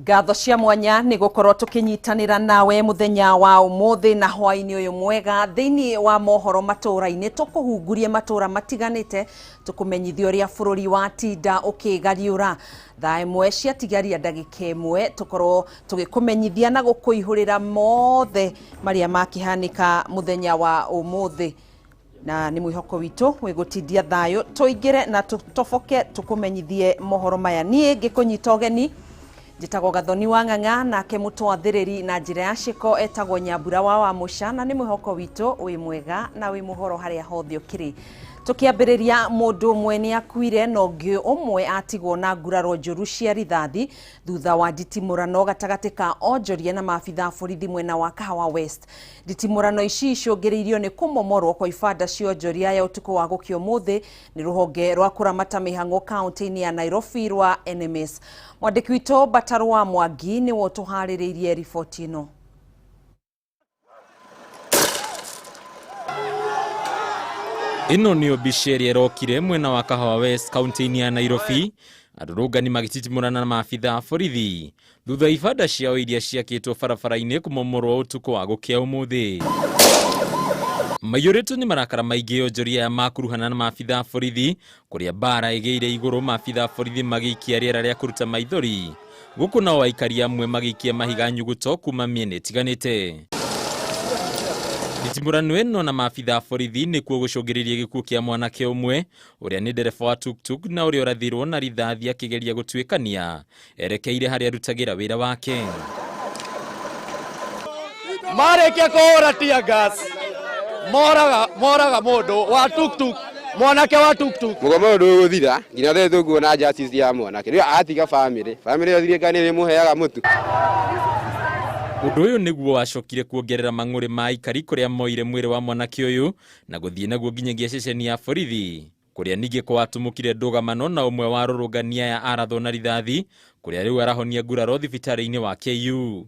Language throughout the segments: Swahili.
Ngatho cia mwanya ni gukorwo tukinyitanira nawe muthenya wa umuthi na hwaini uyu mwega thiini wa mohoro matura-ini tukuhungurie matura matiganite tukumenyithia uria bururi wa tinda ukigariura thaa imwe cia tigaria ndagika imwe tukorwo tugikumenyithia na gukuihurira mothe maria makihanika muthenya wa umuthi na ni mwihoko witu wigutindia thayo tuingire na tutofoke tukumenyithie mohoro maya nie ngikunyita ugeni Jitago Gathoni wa Ng'ang'a nake mutwathiriri na njira ya ciko etagwo Nyambura wa Musha na ni mwihoko witu wi mwega na wi muhoro haria hothe ukiri tukiambiriria mundu umwe ni akuire no ngi umwe atigwo na nguraro njuru cia rithathi thutha wa nditimurano gatagati ka onjoria na maabitha borithi mwena wa Kahawa West. Nditimurano ici icungiriirio ni kumomorwo kwa ibanda cia onjoria ya utuku wa gukio muthi ni ruhonge rwa kuramata mihango county-ini ya Nairobi rwa NMS. Mwandiki witu Batarwa Mwangi ni wotuhaririirie riboti ino. Ino ni obisheri erokire mwena wa Kahawa West county-ini ya Nairobi arurungani magititimurana na maabitha borithi thutha ibanda ciao iria ciakitwo barabara-ini kumomorwo utuku wa gukia umuthi. Maiyũrĩtwo nĩ marakara maingĩ onjoria ya makuruhana na maabitha borithi kuria bara igeire iguru maabitha borithi magiikia rĩera rĩa kuruta maithori guku nao aikari amwe magiikia mahiga nyuguto kuma mĩena ĩtiganĩte. Nditimurano ĩno na maabitha borithi nĩkuo gũcũngĩrĩria gĩkuũ kĩa mwanake ũmwe ũrĩa nĩ ndereba wa tuktuk na ũrĩa ũrathirwo na rithathi akĩgeria gũtuĩkania erekeire harĩa arutagĩra wĩra wake. Marĩkia kũhũra tear gas moraga mũndũ wa tuktuk mwanake wa tuktuk mugomo ndu guthira nginya the thuguo na justice ya mwanake rio atiga family yo thirikani muheaga mutu. Ũndũ ũyũ nĩguo wacokire kuongerera mang'ũrĩ ma aikari kũrĩa moire mwĩrĩ wa mwanake ũyũ na gũthiĩ naguo nginyagia ceceni ya borithi kũrĩa ningĩ kwatumũkire ndũgamano na ũmwe wa rũrũngania ya arathwo na rithathi kũrĩa rĩu arahonia nguraro thibitarĩ-inĩ wa KU.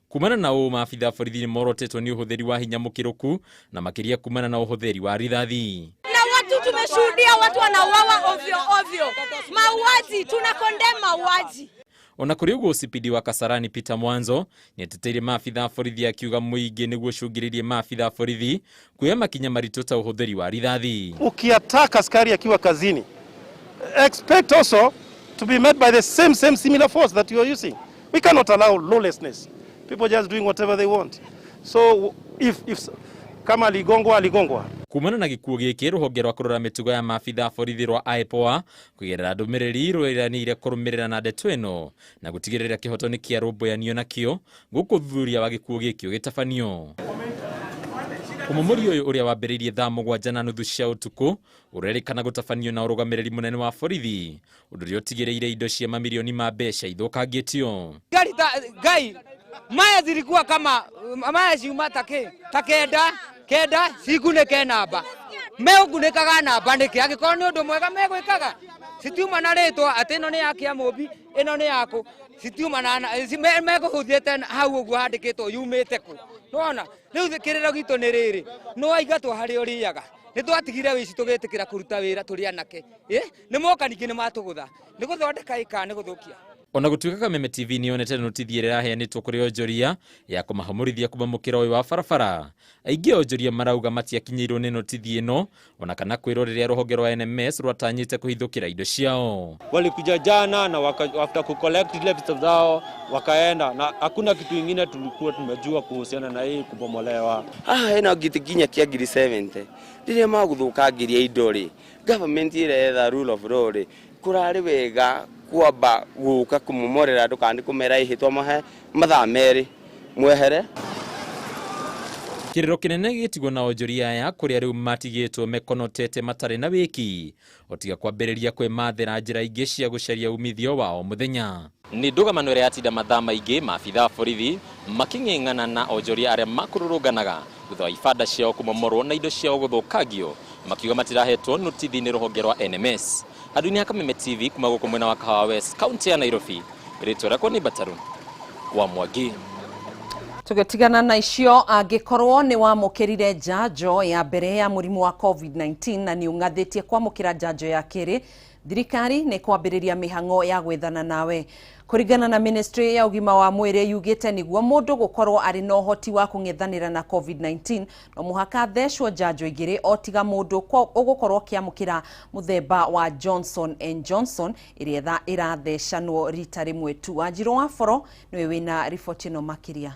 Kumana na ũũ maabitha borithi nĩ morotetwo nĩ ũhũthĩri wa hinya mũkĩrũku na makĩria kumana na ũhũthĩri wa rithathi. Na watu tumeshuhudia watu wanauawa ovyo. Mauaji, tunakondem mauaji. Ona kuri uguo CPD wa Kasarani Peter Mwanzo ni ateteire maabitha borithi akiuga muingi niguo cungiririe maabitha borithi kuya makinya maritũ ta ũhũthĩri wa rithathi. Ukiataka askari akiwa kazini, expect also to be met by the same similar force that you are using. We cannot allow lawlessness. People just doing whatever they want. So if kama aligongwa. Kumana na gĩkuũ gĩkĩ rũhonge rwa kũrora mĩtugo ya maabitha borithi rwa IPOA kũgerera ndũmĩrĩri rũiranĩire kũrũmĩrĩra na ndeto ĩno na gũtigĩrĩra kĩhoto nĩ kĩarũmbũyanio nakĩo gũkũthuthuria wa gĩkuũ gĩkĩ ũgĩtabanio. Ũmũmũri ũyũ ũrĩa wambĩrĩirie thaa 7:30 cia ũtukũ ũrerĩkana gũtabanio na ũrũgamĩrĩri mũnene wa borithi ũndũ ũrĩa ũtigĩrĩire indo cia mamirioni ma mbeca ithũkangĩtio. Gai maya zilikuwa kama maya ciuma kenda cigunĩke namba megunĩkaga namba nĩkĩ angĩkorwo nĩ ũndũ mwega megwĩkaga citiuma na rĩtwa atĩ ĩno nĩ ya kĩamũmbi ĩno nĩ yaku citiuma na megũhũthĩte hau ũguo handĩkĩtwo yumĩte kũ nona rĩu kĩrĩro gitũ nĩ rĩrĩ no aingatwo harĩa ũrĩaga nĩ twatigire wĩci tũgĩtĩkĩra kũruta wĩra tũrĩ anake nĩ moka ningĩ nĩ matũgũtha nĩ gũthondeka ika nĩ gũthũkia. Ona gũtuĩka Kameme TV nĩ yonete notithia ĩrĩa yaheanĩtwo kũrĩ onjoria ya kũmahamũrithia kuma mũkĩra ũyũ wa barabara. Aingĩ onjoria marauga matiakinyĩirwo nĩ notithia ĩno ona kana kwĩrwo rĩrĩa rũhonge rwa NMS rwatanyĩte kũhithũkĩra indo ciao. Walikuja jana na after kucollect ile vitu zao wakaenda na hakuna kitu kingine tulikuwa tumejua kuhusiana na hii kubomolewa. Ĩno gitikinya kia ngiri 70 rĩrĩa magũthũkangiria indo rĩ government ĩretha rule of law rĩ kurarĩ wega kwamba guka kumomorera andu kandi kumera ihitwa mahe mathaa merĩ mwehere. Kĩrĩro kĩnene gĩtigwo na onjoria aya kũrĩa rĩu matigĩtwo mekonotete matarĩ na wĩki otiga kwambĩrĩria kwĩmathĩra njĩra ingĩ cia gũcaria umithio wa o mũthenya. Nĩ ndũgamano ĩrĩa yatinda mathaa maingĩ maabitha borithi makĩng'eng'ana na onjoria arĩa makũrũrũnganaga thutha wa ibanda ciao kumomorwo na indo ciao gũthũkangio makiuga matirahetwo notithi nĩ rũhonge rwa NMS. Handũ-inĩ ha Kameme TV kuma gũkũ mwena wa Kahawa West county ya Nairobi, rĩtwa rĩakwa nĩ Batarwa Mwangi. Tugetigana na icio angikorwo ni wamukirire njanjo ya mbere ya murimu wa COVID-19 na ni ungathitie kwamukira njanjo ya kiri, thirikari ni kwambiriria mihango ya gwethana nawe. Kuringana na Ministry ya ugima wa mwiri yugite niguo mundu gukorwo ari no hoti wa kung'ethanira na COVID-19 no muhaka thecwo njanjo igiri otiga mundu ugukorwo kiamukira muthemba wa Johnson & Johnson iria irathecanwo rita rimwe tu. Wanjiru wa Foro niwe wina riboti no makiria.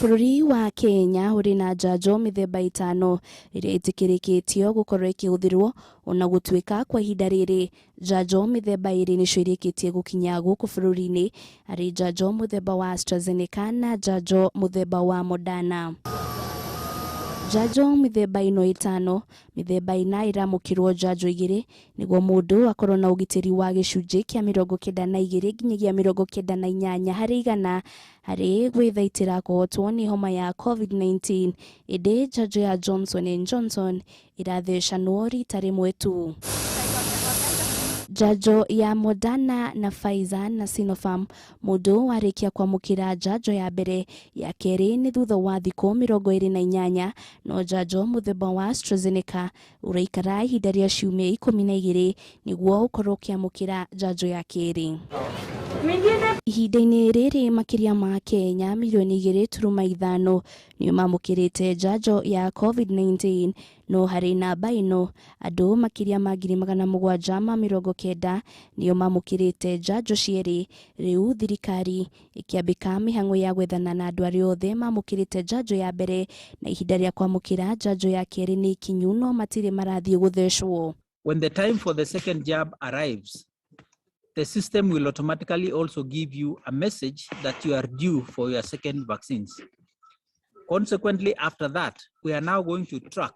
Bũrũri wa Kenya ũrĩ na njanjo mĩthemba 5 iria ĩtĩkĩrĩkĩtio gũkorwo ikĩhũthĩrwo ona gũtuĩka kwa ihinda rĩrĩ. Njanjo mĩthemba 2 nĩcio irĩkĩtie gũkinya gũkũ bũrũri-inĩ, arĩ njanjo mũthemba wa AstraZeneca na njanjo mũthemba wa Moderna. Njanjo mĩthemba ĩno 5, mĩthemba 4 iramũkĩrwo njanjo igĩrĩ nĩguo mũndũ akorwo na ũgitĩri wa gĩcunjĩ kĩa 92 nginyagia 98 harĩ igana harĩ gwĩthaitĩra kũhotwo nĩ homa ya COVID-19. Ĩndĩ njanjo ya Johnson & Johnson irathecanwo rita rĩmwe tu. Njanjo ya Moderna na Pfizer na Sinopharm mundu warĩkia kwamũkĩra njanjo ya mbere, ya kerĩ nĩ thutha wa thikũ 28, no njanjo mũthemba wa AstraZeneca ũraikara ihinda rĩa ciumia 12 nĩguo ũkorwo ũkĩamũkĩra njanjo ya kerĩ. Ihinda-inĩ rĩrĩ makĩria ma Kenya milioni 2.5 nĩo mamũkĩrĩte njanjo ya COVID-19, no harĩ namba ĩno andũ makĩria ma 790 nĩo mamũkĩrĩte njanjo cierĩ. Rĩu thirikari ĩkĩambĩka mĩhang'o ya gwethana na andũ arĩa othe mamũkĩrĩte njanjo ya mbere na ihinda rĩa kwamũkĩra njanjo ya kerĩ nĩ ikinyu no matirĩ marathiĩ gũthecwo. When the time for the second jab arrives, the system will automatically also give you a message that you are due for your second vaccines. Consequently, after that, we are now going to track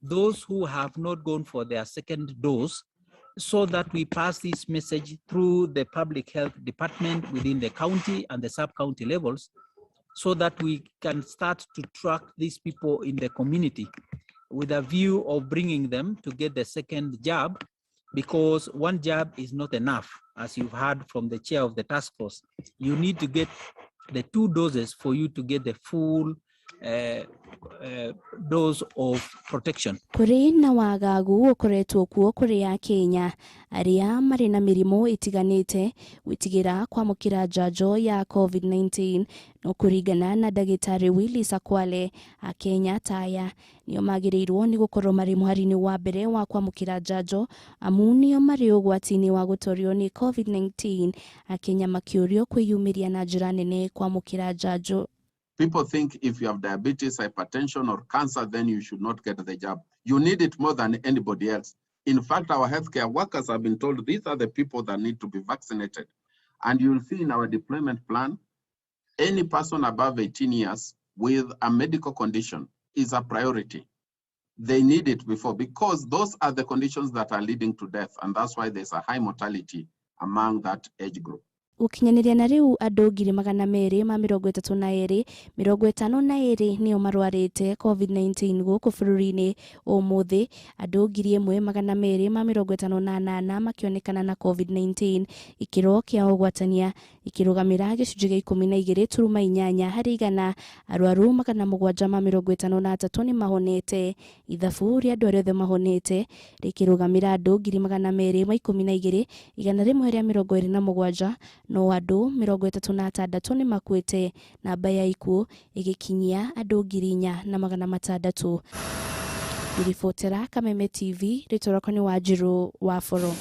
those who have not gone for their second dose so that we pass this message through the public health department within the county and the sub-county levels so that we can start to track these people in the community with a view of bringing them to get the second jab, because one jab is not enough, as you've heard from the chair of the task force. You need to get the 2 doses for you to get the full dose of protection. Kũrĩ na wagagu ũkoretwo kuo kũrĩ Kenya arĩa marĩ na mĩrimũ ĩtiganĩte gwĩtigĩra kwamũkĩra njanjo ya COVID-19, no kũringana na ndagĩtarĩ Willis Akwale, Kenya taya nĩo magĩrĩirwo nĩ gũkorwo marĩ mũhari-inĩ wa mbere wa kwamũkĩra njanjo amu nĩo marĩ ũgwati-inĩ wa gũtorio nĩ COVID-19, Kenya makĩũrio kwĩyumĩria na njĩra nene kwamũkĩra njanjo. People think if you have diabetes, hypertension, or cancer, then you should not get the jab. You need it more than anybody else. In fact, our healthcare workers have been told these are the people that need to be vaccinated. And you'll see in our deployment plan, any person above 18 years with a medical condition is a priority. They need it before, because those are the conditions that are leading to death. And that's why there's a high mortality among that age group. Ukinyanĩria na rĩu andũ 232,52 nĩo marwarĩte COVID-19 gũkũ bũrũri-inĩ. Ũmũthĩ andũ 1,258 makĩonekana na COVID-19, ikĩro kĩa ũgwatania ikĩrũgamĩra gĩcunjĩ gĩa 12.8 harĩ igana. Arwaru 753 nĩ mahonete. Ithabu rĩa andũ arĩa othe mahonete rĩkĩrũgamĩra andũ 212, igana rĩmwe rĩa 27, no andũ 36 nĩ makuĩte, namba ya ikuũ ĩgĩkinyia andũ 4,600. Ribotera Kameme TV, rĩtwa nĩ Wanjiru wa Foro.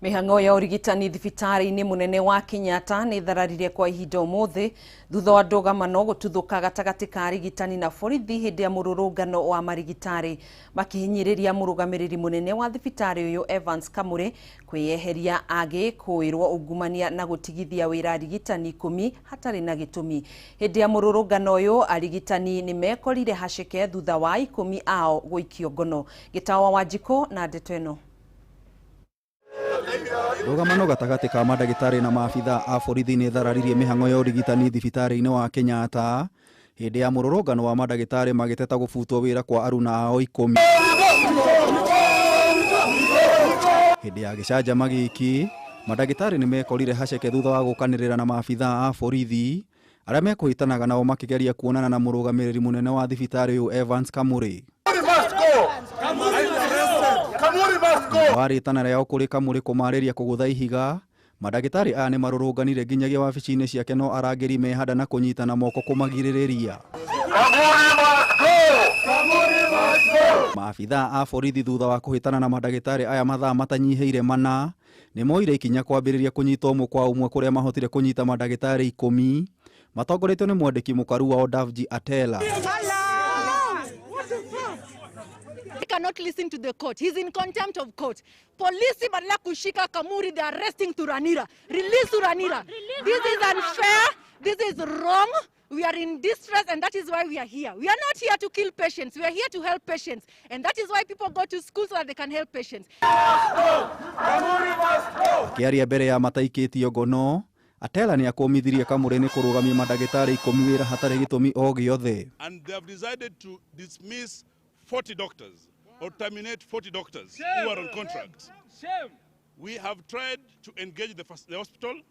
Mĩhang'o ya ũrigitani thibitarĩ-inĩ mũnene wa Kenyatta nĩ thararire kwa ihinda ũmũthĩ thutha wa ndũgamano gũtuthũka gatagatĩ ka arigitani na borithi hĩndĩ ya mũrũrũngano wa marigitari makĩhinyĩrĩria mũrũgamĩrĩri mũnene wa thibitarĩ ũyũ Evans Kamũrĩ kwĩyeheria agĩkũĩrwo ungumania na gũtigithia wĩra arigitani 10 hatarĩ na gĩtũmi. Hĩndĩ ya mũrũrũngano ũyũ arigitani nĩ mekorire haceke thutha wa 10 ao gũikio ngono. Gĩtawa Wanjiko na ndeto ĩno. Ndũgamano gatagatĩ ka mandagĩtarĩ na maabitha a borithi nĩ thararirie mĩhang'o ya ũrigitani thibitarĩ-inĩ wa Kenyatta hĩndĩ ya mũrũrũngano wa mandagĩtarĩ magĩteta gũbutwo wĩra kwa aruna ao 10. Hĩndĩ ya gĩcanjama gĩkĩ Madagitari nĩ mekorire haceke thutha wa gũkanĩrĩra na maabithaa a borithi arĩa mekũhĩtanaga nao makĩgeria kuonana na mũrũgamĩrĩri mũnene wa thibitarĩ ũyũ Evans Kamũrĩ. Warĩtana rĩao kũrĩ Kamũrĩ kũmarĩria kũgũtha ihiga, madagitari aya nĩ marũrũnganire nginyagia wabici-inĩ ciake no arangĩri mehanda na kũnyitana moko kũmagirĩrĩria. Maabithaa a borithi thutha wa kũhĩtana na madagitari aya mathaa matanyihĩire mana nĩ moire ikinya kwambĩrĩria kũnyita ũmwe kwa ũmwe kũrĩa mahotire kũnyita madagitari 10 matongoretio nĩ mwandĩki mũkaru wa Davji Atela. He cannot listen to the court. He's in contempt of court. Polisi badala kushika Kamuri, they are arresting Turanira. Release Turanira. This is unfair. This is wrong. We are in distress, and that is why we are here. We are not here to kill patients. We are here to help patients. And that is why people go to school so that they can help patients. Akiaria mbere ya mataikĩtio ngono, Atela nĩ akũmithirie Kamũrĩ nĩ kũrũgamia madagĩtarĩ 10 wĩra hatarĩ gĩtũmi o gĩothe. And they have decided to dismiss 40 doctors or terminate 40 doctors who are on contract. We have tried to engage the hospital.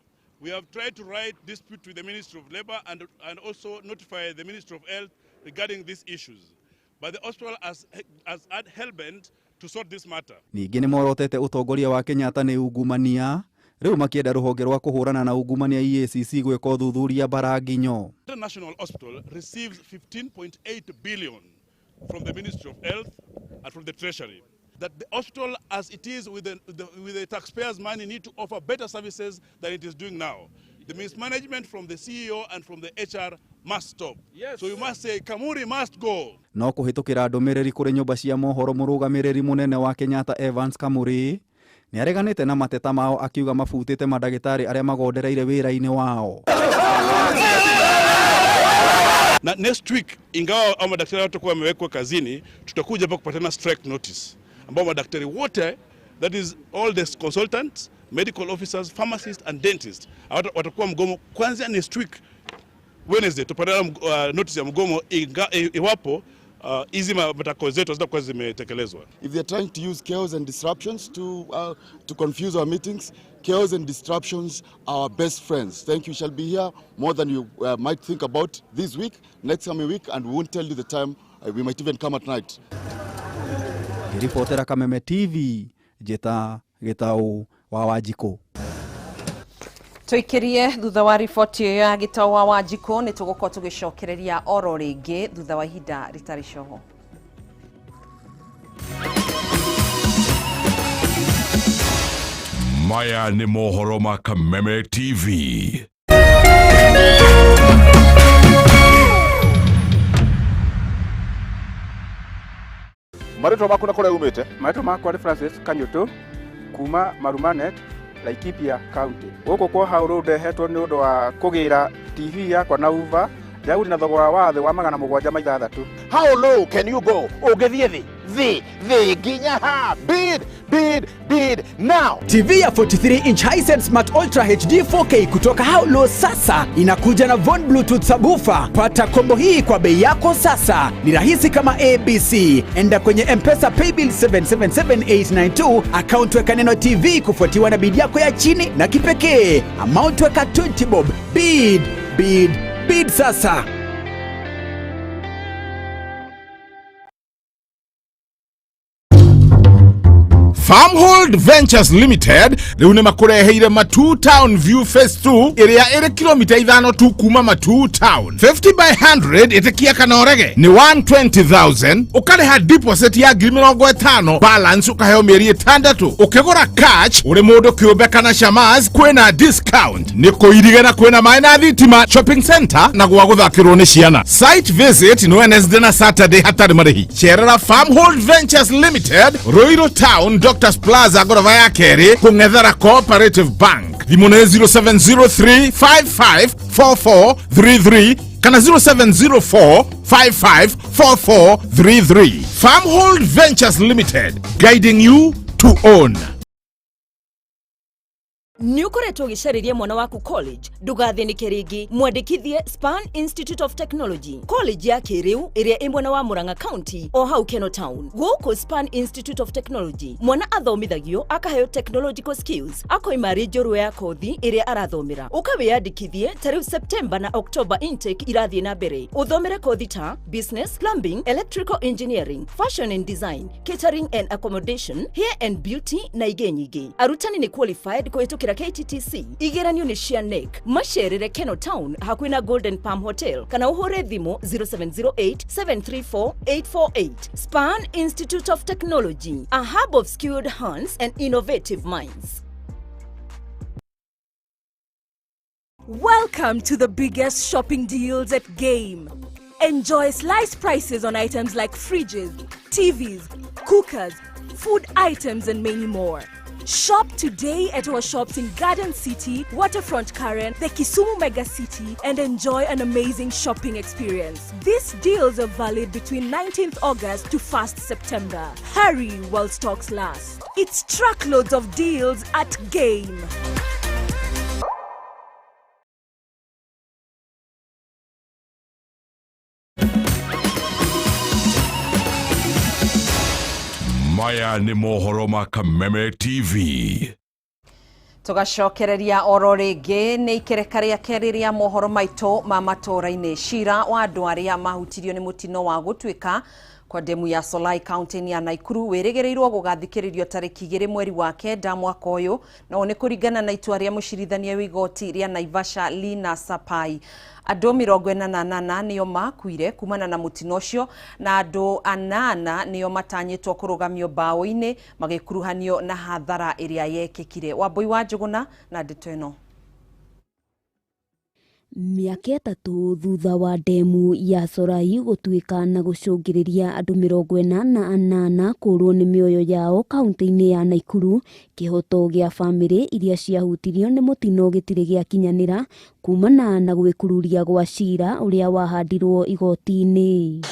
We have tried to write dispute with the Ministry of Labour and also notify the Ministry of Health regarding these issues. But the hospital has hell-bent to sort this matter. Ningĩ nĩ morotete ũtongoria wa Kenyatta nĩ ungumania. Rĩu makĩenda rũhonge rwa kũhũrana na ungumania EACC gwĩka ũthuthuria Baranginyo. The National Hospital receives 15.8 billion from the Ministry of Health and from the Treasury. That the hospital, as it is with the taxpayers' money, need to offer better services than it is doing now. The mismanagement from the CEO and from the HR must stop. Yes. So you must say, Kamuri must go. No kũhĩtũkĩra ndũmĩrĩri kũrĩ nyũmba cia mohoro mũrũgamĩrĩri mũnene wa Kenyatta Evans Kamũrĩ nĩ areganĩte na mateta mao akiuga mabutĩte madagĩtarĩ arĩa magondereire wĩra-inĩ wao. Na next week, ingawa madaktari watakuwa wamewekwa kazini, tutakuja hapa kupatana strike notice ambao madaktari wote, that is all the consultants, medical officers, pharmacists and dentists watakuwa mgomo kwanza next week Wednesday. Tupatana notice ya mgomo iwapo hizi matakwa zetu zitakuwa zimetekelezwa. If they are trying to use chaos and disruptions to confuse our meetings, chaos and disruptions are our best friends. Thank you. Shall be here more than you might think about this week, next coming week, and we won't tell you the time. We might even come at night. Reporter Kameme TV, Jeta Gitau wa Wanjikũ. Tuikirie thutha wa riboti iyo ya Gitau wa Wanjikũ ni tugukorwo tugicokereria oro ringi thutha wa ihinda ritari coho. Maya ni mohoro ma Kameme TV. Marĩtwa maku na kũrĩa umĩte? Marĩtwa makwa nĩ Francis Kanyũtũ kuma Marumanet, Laikipia County. Gũkũ kwa hau rĩu ndehetwo nĩ ũndũ wa kũgĩra TV yakwa na Uber. Ndagũri na thogora wa thĩ wa 760. How low can you go? Ũgĩthiĩ thĩ nginya ha. Bid now. TV ya 43-inch Hisense Smart Ultra HD 4K kutoka How Low sasa inakuja na Von Bluetooth subwoofer. Pata kombo hii kwa bei yako sasa. Ni rahisi kama ABC. Enda kwenye M-Pesa Paybill 777892, account weka neno TV kufuatiwa na bid yako ya chini na kipekee. Amount weka 20 bob. Bid sasa. Farmhold Ventures Limited riu ni makureheire Matu Town View Phase 2 iria iri kilomita 5 tu kuma Matu Town. 50 by 100 itikia kanorege ni 120,000. Ukariha deposit ya 50,000, balance ukaheo mieri 6. Ukigura cash uri mundu kiumbe kana shamas kwina discount. Ni kuiriga na kwina mai na thitima shopping center na gwa guthakirwo ni ciana. Site visit no Wednesday na Saturday hatari marihi. Cherera Farmhold Ventures Limited, Ruiru Town, Doctors Plaza, gorofa ya keri, kung'ethera Cooperative Bank. Thimũ nĩ 0703554433 kana 0704554433. Farmhold Ventures Limited, guiding you to own. Ni ukoretwo gicariria mwana waku college ndugathinike ringi mwandikithie Span Institute of Technology college ya kiriu iria ĩ mwena wa Murang'a County o hau Keno Town. Guku Span Institute of Technology mwana athomithagio akaheo technological skills akoimari njorua ya kothi iria arathomera ukawiyandikithie tariu September na October intake irathie na mbere uthomere kothi ta business, plumbing, electrical engineering, fashion and design, catering and accommodation, hair and beauty na ingĩ nyingĩ. Arutani ni qualified kuhitukira KTTC. Igeranio ni cia NEC. Macerere Keno Town hakuhi na Golden Palm Hotel kana uhure thimu 0708-734-848. Span Institute of Technology, a hub of skilled hands and innovative minds. Welcome to the biggest shopping deals at Game. Enjoy sliced prices on items like fridges, TVs, cookers, food items and many more. Shop today at our shops in Garden City, Waterfront Karen, the Kisumu Mega City, and enjoy an amazing shopping experience. These deals are valid between 19th August to 1st September. Hurry while stocks last. It's truckloads of deals at Game. Maya ni mohoro ma Kameme TV. Tugacokereria oro ringi ni ikereka ria keri ria mohoro maito ma matora-ini. Cira wa andu aria mahutirio ni mutino wa gutwika kwa demu ya Solai County ya Naikuru wirigirirwo gugathikiririo tariki 2 mweri wa kenda mwaka uyu na ni kuringana na itua ria mucirithania wa igoti ria Naivasha Lina Sapai. Andu 48 niyo makuire kumana na mutino ucio na andu 8 niyo matanyitwo kurugamio bao-ini magikuruhanio na hathara iria yekekire. Wambui wa Njuguna na ndeto ino. Miaka 3 thutha wa demu ya Solai gutwika na gucungiriria andu 48 kurwo ni mioyo yao kaunti-ini ya Naikuru, kihoto gia family iria ciahutirio ni mutino gitire gia kinyanira kumana na gwikururia gwa cira uria wahandirwo igoti-ini.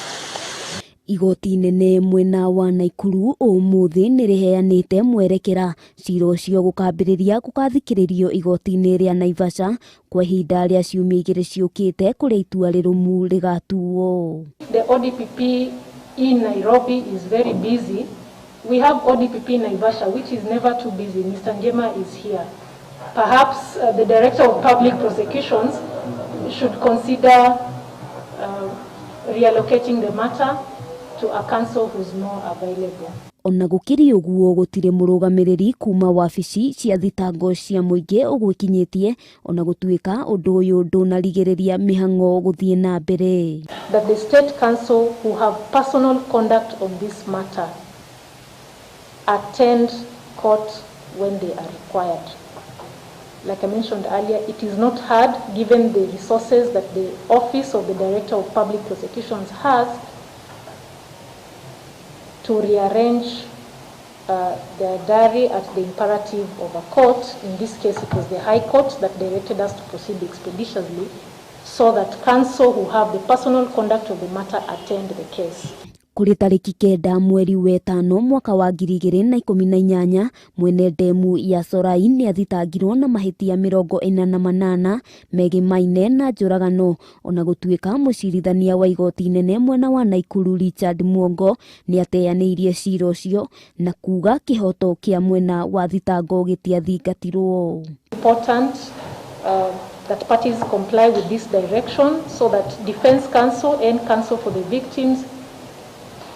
Igoti nene mwena wa Naikuru umuthi niriheanite mwerekera cira ucio gukambiriria gukathikiririo igoti-ini ria Naivasha kwa ihinda ria ciumia 2 ciukite kuria itua rirumu rigatuo. The ODPP in Nairobi is very busy. We have ODPP in Naivasha which is never too busy. Mr. Njema is here. Perhaps the Director of Public Prosecutions should consider reallocating the matter to a council who's more available. Ona gukiri uguo gutire murugamiriri kuma wabici cia thitango cia muingi ugwikinyitie ona gutwika undu uyu ndunarigiriria mihango guthie na mbere. That the state council who have personal conduct on this matter attend court when they are required. Like I mentioned earlier, it is not hard given the resources that the Office of the Director of Public Prosecutions has to rearrange their diary at the imperative of a court. In this case, it was the High Court that directed us to proceed expeditiously so that counsel who have the personal conduct of the matter attend the case. Kuri tariki 9 mweri wa 5 mwaka wa 2018 mwene demu ya Solai ni athitangirwo na mahitia 48 megi maine na njuragano ona gutwika mucirithania wa igoti nene mwena wa Naikuru Richard Muongo ni ateanirie cira ucio na kuga kihoto kia mwena wa thitango gitiathingatirwo. Important that parties comply with this direction so that Defense Counsel and Counsel for the Victims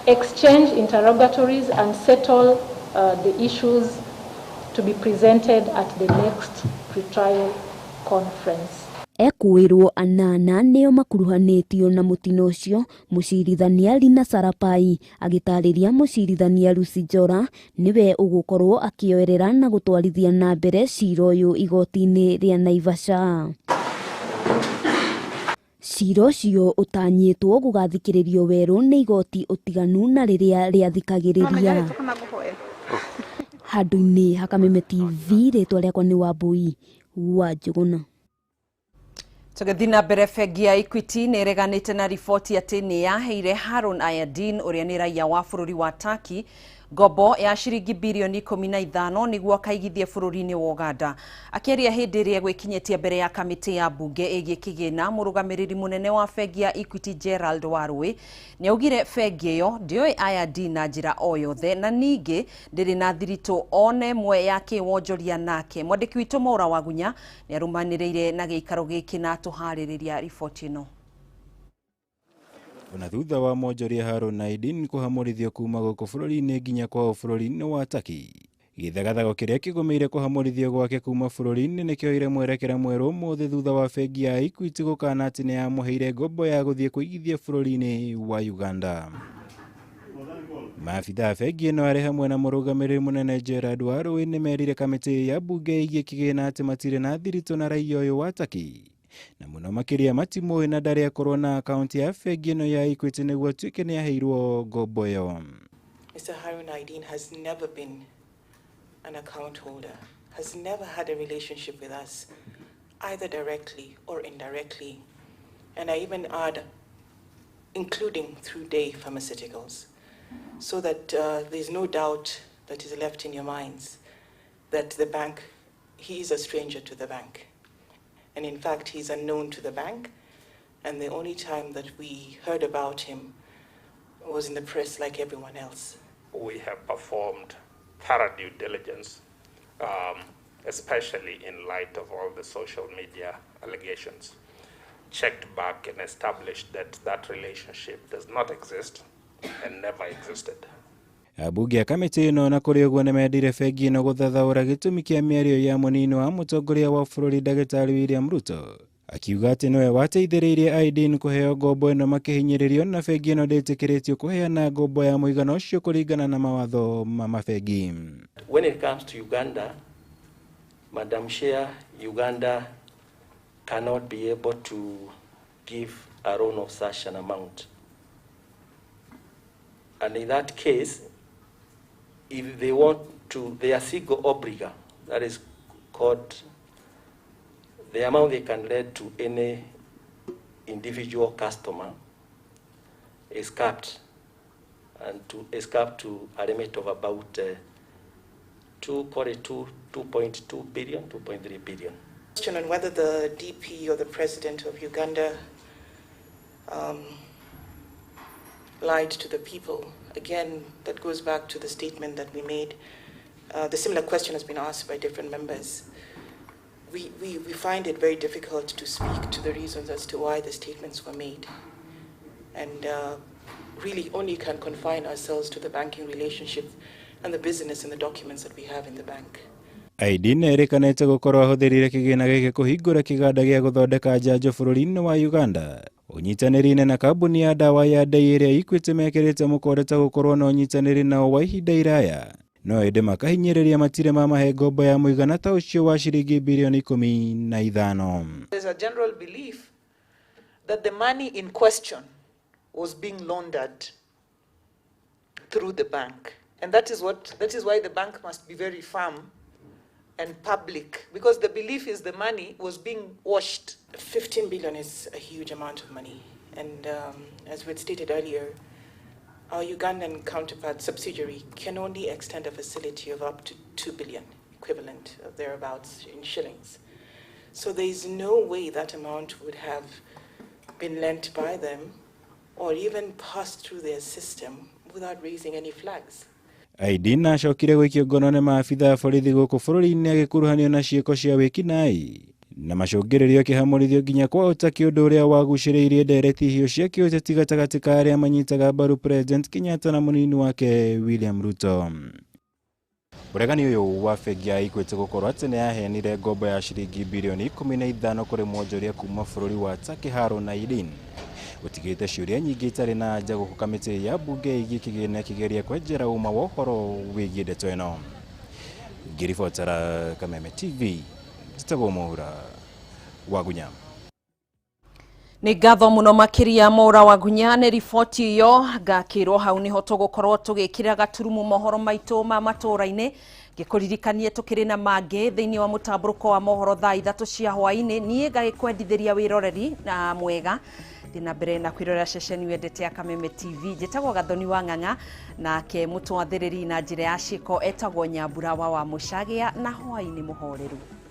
exchange interrogatories and settle the issues to be presented at the next pretrial conference. Ekuirwo 8 nio makuruhanitio na mutino ucio. Mucirithania Lina Sapai agitariria mucirithania Lucy Njora niwe ugukorwo akioerera na gutwarithia na mbere cira uyu igoti-ini ria Naivasha. Cira ucio utanyitwo gugathikiririo weru ni igoti utiganu na riria riathikagiriria. Handu-ini ha Kameme TV ritwa riakwa ni Wambui wa Njuguna. Tugathina mbere bengi ya Equity nĩ ĩreganĩte na riboti atĩ nĩ yaheire Harun Ayadin ũrĩa nĩ raia wa bũrũri wa Turkey ngombo ya ciringi birioni 15 nĩguo akaigithie bũrũri-inĩ wa Uganda. Akĩaria hĩndĩ ĩrĩa gwĩkinyĩtia mbere ya kamĩtĩ ya mbunge ĩgiĩ kĩgĩna, mũrũgamĩrĩri mũnene wa bengi ya Equity Gerald Warũĩ nĩ augire bengi ĩyo ndĩoĩ Ayadin na njĩra o yothe na ningĩ ndĩrĩ na thiritũ ona ĩmwe ya kĩwonjoria nake. Mwandĩki witũ Maura Wagunya nĩ arũmanĩrĩire na gĩikaro gĩkĩ na tũharĩrĩria riboti ĩno. Ona thutha wa mwonjoria Harun Ayadin kũhamũrithio kuma gũkũ bũrũri-inĩ nginya kwao bũrũri-inĩ wa Turkey, gĩthagathago kĩrĩa kĩgũmĩire kũhamũrithio gwake kuma bũrũri-inĩ nĩkĩoire mwerekera mwerũ ũmũthĩ thutha wa bengi ya Equity gũkana atĩ nĩ yamũheire ngombo ya gũthiĩ kũigithia bũrũri-inĩ wa Uganda. Maabitha bengi ĩno arĩ hamwe na mũrũgamĩrĩri mũnene Gerald Warũĩ nĩ merire kamĩtĩ ya mbunge ĩgiĩ kĩgĩna atĩ matirĩ na thiritũ na raia ũyũ wa Turkey, na mũno makĩria matimũĩ na ndarĩ akorwo na akaunti ya bengi ĩno ya Equity nĩguo atuĩke nĩ aheirwo ngombo ĩyo. Mr. Harun Ayadin has never been an account holder, has never had a relationship with us, either directly or indirectly. And I even add, including through Day Pharmaceuticals, so that there's no doubt that is left in your minds that the bank, he is a stranger to the bank. And in fact, he's unknown to the bank. And the only time that we heard about him was in the press like everyone else. We have performed thorough due diligence, especially in light of all the social media allegations. Checked back and established that that relationship does not exist and never existed. Abunge a kamĩtĩ ĩno na kũrĩ ũguo nĩ mendire bengi ĩno gũthathaũra gĩtũmi kĩa mĩario ya mũnini wa mũtongoria wa bũrũri Ndagĩtarĩ William Ruto, akiuga atĩ nĩwe wateithĩrĩirie Ayadin kũheo ngombo ĩno makĩhinyĩrĩrio na bengi ĩno ndĩtĩkĩrĩtio kũheana ngombo ya mũigana ũcio kũringana na mawatho ma mabengi. When it comes to Uganda, Madam Chair, Uganda cannot be able to give a loan of such an amount. And in that case, if they want to, they are sigo obliga, that is called the amount they can lend to any individual customer is capped, and is capped to a limit of about 2.2 billion, 2.3 billion. Question on whether the DP or the president of Uganda lied to the people. Again, that goes back to the statement that we made. The similar question has been asked by different members. We find it very difficult to speak to the reasons as to why the statements were made. And really only can confine ourselves to the banking relationship and the business and the documents that we have in the bank. Ayadin nĩerĩkanĩte gũkorwo ahũthĩrire kĩgĩna gĩkĩ kũhingũra kĩganda gĩa gũthondeka njanjo bũrũri-inĩ wa Uganda. Ũnyitanĩri na kambuni ya dawa ya Day ĩrĩa Equity mekĩrĩte mũkonde ta gũkorwo na ũnyitanĩri nao wa ihinda iraya, no ĩndĩ makahinyĩrĩria matirĩ mamahe ngombo ya mũigana ta ũcio wa ciringi birioni 15. There's a general belief that the money in question was being laundered through the bank. And that is why the bank must be very firm and public, because the belief is the money was being washed. 15 billion is a huge amount of money. And as we had stated earlier, our Ugandan counterpart subsidiary can only extend a facility of up to 2 billion, equivalent of thereabouts in shillings. So there is no way that amount would have been lent by them or even passed through their system without raising any flags. Ayadin acokire gũikio ngono nĩ maabitha borithi gũkũ bũrũri-inĩ agĩkuruhanio na ciĩko cia wĩkinaĩ na macũngĩrĩrio akĩhamũrithio nginya kwa ũtaki, ũndũ ũrĩa wagucĩrĩirie ndereti hiũ cia kĩũteti gatagatĩ ka arĩa manyitaga mbaru President Kenyatta na mũnini wake William Ruto. Ũregani ũyũ wa bengi ya Equity gũkorwo atĩ nĩ yaheanire ngombo ya ciringi birioni 15 kũrĩ mwonjoria kuma bũrũri wa Turkey Harun Ayadin gũtigĩte ciũria nyingĩ itarĩ na anja gũkũ kamĩtĩ ya mbunge ĩgiĩ kĩgĩna kĩgeria kwenjera uma wa ũhoro wĩgiĩ ndeto ĩno. Ngĩribotera Kameme TV, njĩtagwo Maura Wagunya. Nĩ ngatho mũno makĩria Mwaura wa Gunya nĩ riboti iyo ngakĩrwo hau niho tũgũkorwo tũgĩkĩra gaturumu mohoro maitũ ma matũra-inĩ gĩkũririkanie tũkĩrĩ na mangĩ thĩinĩ wa mũtambũrũko wa mohoro thaa 3 cia hwaĩ-inĩ niĩ ngagĩkwendithĩria wĩroreri na mwega thina mbere na kwĩrorera ceceni wendete ya Kameme TV njĩtagwo Gathoni wa Ng'ang'a nake mũtwathĩrĩri na njĩra ya ciĩko etagwo Nyambura wa Mũcagĩa na hwaĩ-inĩ mũhoreru.